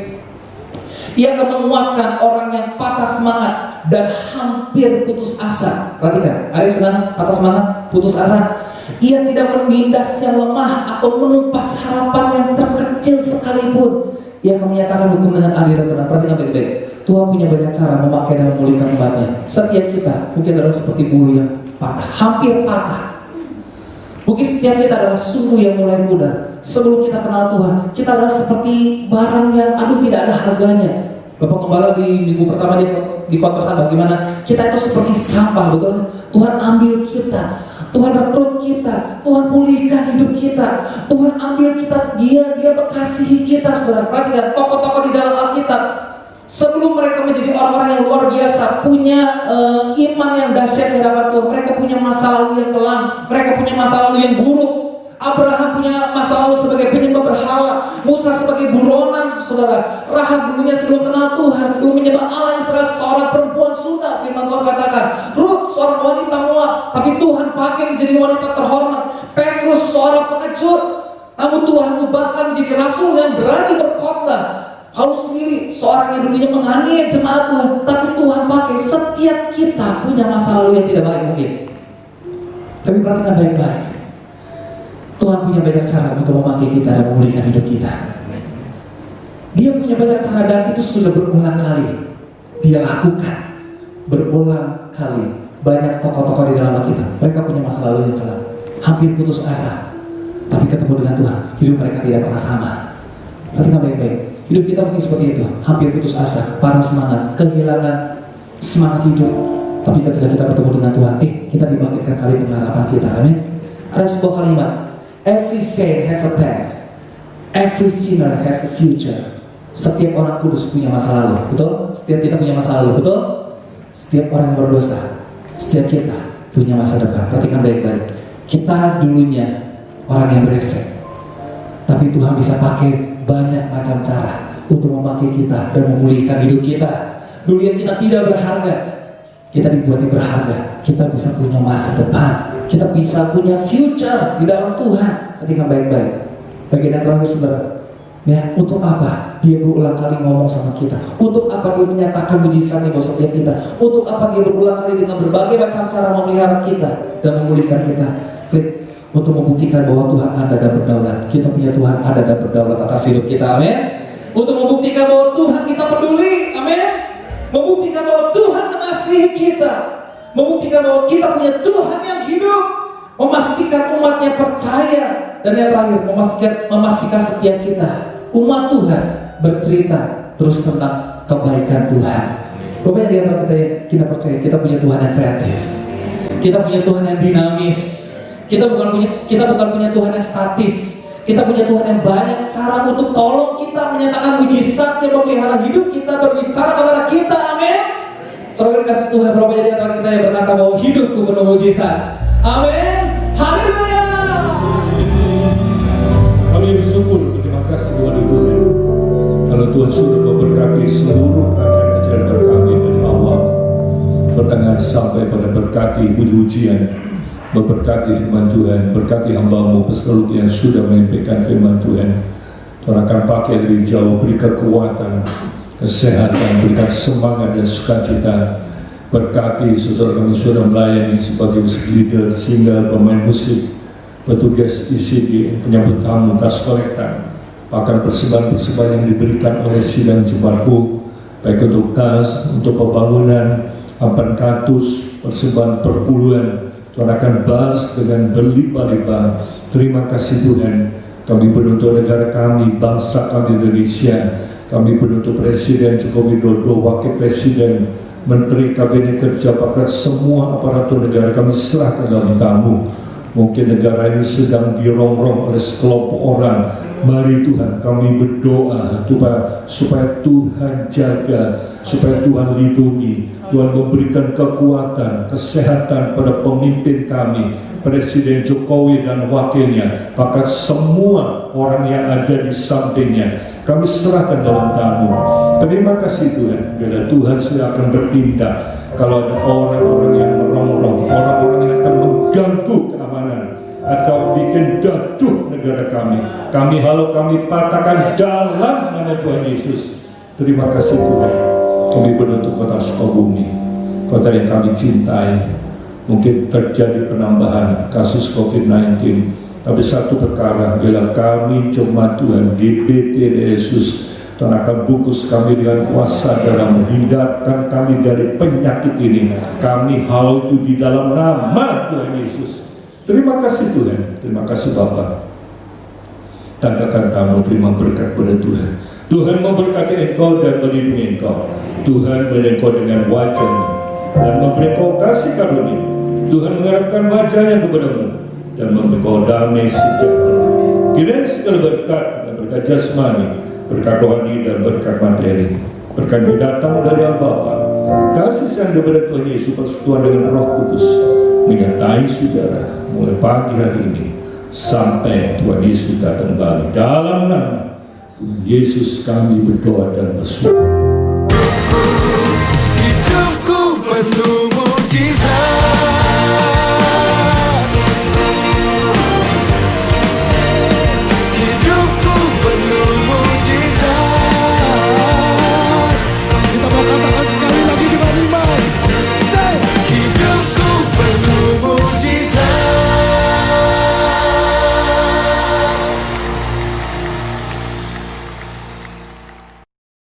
Ia akan menguatkan orang yang patah semangat dan hampir putus asa. Perhatikan, ada yang sedang patah semangat, putus asa. Ia tidak menindas yang lemah atau menumpas harapan yang terkecil sekalipun. Ia akan menyatakan hukum dengan adil dan benar. Perhatikan baik-baik. Tuhan punya banyak cara memakai dan memulihkan umatnya. Setiap kita mungkin adalah seperti bulu yang patah, hampir patah. Mungkin setiap kita adalah sumbu yang mulai pudar. Sebelum kita kenal Tuhan, kita adalah seperti barang yang tidak ada harganya. Bapak Gembala di minggu pertama dikotbahkan bagaimana kita itu seperti sampah, betul? Tuhan ambil kita, Tuhan rekrut kita, Tuhan pulihkan hidup kita, Tuhan ambil kita, Dia mengasihi kita, saudara. Perhatikan tokoh-tokoh di dalam Alkitab. Sebelum mereka menjadi orang-orang yang luar biasa, punya iman yang dahsyat di hadapan Tuhan, mereka punya masa lalu yang kelam, mereka punya masa lalu yang buruk. Abraham punya masa lalu sebagai penyembah berhala, Musa sebagai buronan, saudara. Rahab dulunya sebelum kenal Tuhan, sebelum menyembah Allah Israel, seorang perempuan Sunda. Firman Tuhan katakan, Ruth seorang wanita Moab, tapi Tuhan pakai menjadi wanita terhormat. Petrus seorang pengecut, namun Tuhan ubahkan menjadi rasul yang berani berkhotbah. Paulus sendiri seorang yang dulunya menganiaya jemaat Tuhan, tapi Tuhan pakai. Setiap kita punya masa lalu yang tidak baik mungkin, tapi perhatikan baik-baik. Tuhan punya banyak cara untuk memakai kita dan memulihkan hidup kita. Dia punya banyak cara dan itu sudah berulang kali Dia lakukan, berulang kali. Banyak tokoh-tokoh di dalam kita, mereka punya masa lalu yang kelam, hampir putus asa, tapi ketemu dengan Tuhan, hidup mereka tidak pernah sama. Perhatikan baik-baik. Hidup kita mungkin seperti itu, hampir putus asa, patah semangat, kehilangan semangat hidup. Tapi ketika kita bertemu dengan Tuhan, kita dibangkitkan kali pengharapan kita. Amin. Ada sebuah kalimat, every saint has a past, every sinner has a future. Setiap orang kudus punya masa lalu, betul? Setiap kita punya masa lalu, betul? Setiap orang yang berdosa, setiap kita punya masa depan. Perhatikan baik-baik. Kita dulunya orang yang brengsek, tapi Tuhan bisa pakai banyak macam cara untuk memakai kita dan memulihkan hidup kita. Dulu yang kita tidak berharga, kita dibuat berharga. Kita bisa punya masa depan, kita bisa punya future di dalam Tuhan. Ketika baik-baik. Bagian yang terakhir saudara, ya, untuk apa dia berulang kali ngomong sama kita? Untuk apa dia menyatakan mujizatnya buat setiap kita? Untuk apa dia berulang kali dengan berbagai macam cara memelihara kita dan memulihkan kita? Klik, untuk membuktikan bahwa Tuhan ada dan berdaulat. Kita punya Tuhan ada dan berdaulat atas hidup kita, amin. Untuk membuktikan bahwa Tuhan kita peduli, amin. Membuktikan bahwa Tuhan mengasihi kita, membuktikan bahwa kita punya Tuhan yang hidup, memastikan umatnya percaya, dan yang terakhir memastikan setiap kita umat Tuhan bercerita terus tentang kebaikan Tuhan. Pokoknya di antara kita percaya kita punya Tuhan yang kreatif, kita punya Tuhan yang dinamis, kita bukan punya Tuhan yang statis. Kita punya Tuhan yang banyak cara untuk tolong kita, menyatakan mujizatnya, memelihara hidup kita, berbicara kepada kita, amin. Saudara kasih Tuhan, berapa di antara kita yang berkata bahwa hidupku penuh mujizat, amin. Haleluya. Kami bersyukur, terima kasih kepada Tuhan. Kalau Tuhan sudah memberkati seluruh rangkaian ajaran kami dari awal pertengahan sampai pada berkati puji-pujian, memberkati firman Tuhan, berkati hamba-Mu peselut yang sudah menyampaikan firman Tuhan. Tuhan akan pakai dari jauh, beri kekuatan, kesehatan, berikan semangat dan sukacita. Berkati saudara kami sudah melayani sebagai musik leader, singer, pemain musik, petugas ICD, penyambut tamu, tas kolektan, bahkan persembahan-persembahan yang diberikan oleh sidang Jemaatku, baik untuk tas, untuk pembangunan, ampan katus, persembahan perpuluhan. Tuhan akan balas dengan berlimpah-limpah. Terima kasih Tuhan. Kami berdoa negara kami, bangsa kami Indonesia. Kami berdoa Presiden Joko Widodo, Wakil Presiden, Menteri Kabinet Kerja, bahkan semua aparatur negara kami serahkan dalam tangan-Mu. Mungkin negara ini sedang dirongrong oleh sekelompok orang. Mari Tuhan kami berdoa supaya Tuhan jaga, supaya Tuhan lindungi, Tuhan memberikan kekuatan, kesehatan pada pemimpin kami, Presiden Jokowi dan wakilnya, bahkan semua orang yang ada di sampingnya. Kami serahkan dalam tangan-Mu. Terima kasih Tuhan, bila Tuhan sudah akan bertindak. Kalau ada orang-orang yang merongrong, orang-orang yang akan mengganggu keamanan atau bikin gaduh negara kami, halau kami patahkan dalam nama Tuhan Yesus. Terima kasih Tuhan. Kami berdoa kota Sukabumi, kota yang kami cintai. Mungkin terjadi penambahan kasus COVID-19, tapi satu perkara, bila kami jemaat Tuhan GBT Yesus, Tuhan akan bungkus kami dengan kuasa dalam menghindarkan kami dari penyakit ini. Kami halau itu di dalam nama Tuhan Yesus. Terima kasih Tuhan, terima kasih Bapa. Tanggapan kamu, terima berkat pada Tuhan. Tuhan memberkati engkau dan melindungi engkau. Tuhan menyengkau dengan wajah-Nya dan memberi kau kasih karunia. Tuhan mengharapkan wajah-Nya kepadamu dan memberi kau damai sejahtera. Kiranya segala berkat dan berkat jasmani, berkat rohani dan berkat materi, berkat datang dari Allah Bapa, kasih sayang daripada Tuhan Yesus, persekutuan dengan Roh Kudus menyertai saudara mulai pagi hari ini sampai Tuhan Yesus datang kembali. Dalam nama Tuhan Yesus kami berdoa dan bersyukur. Hidupku penuh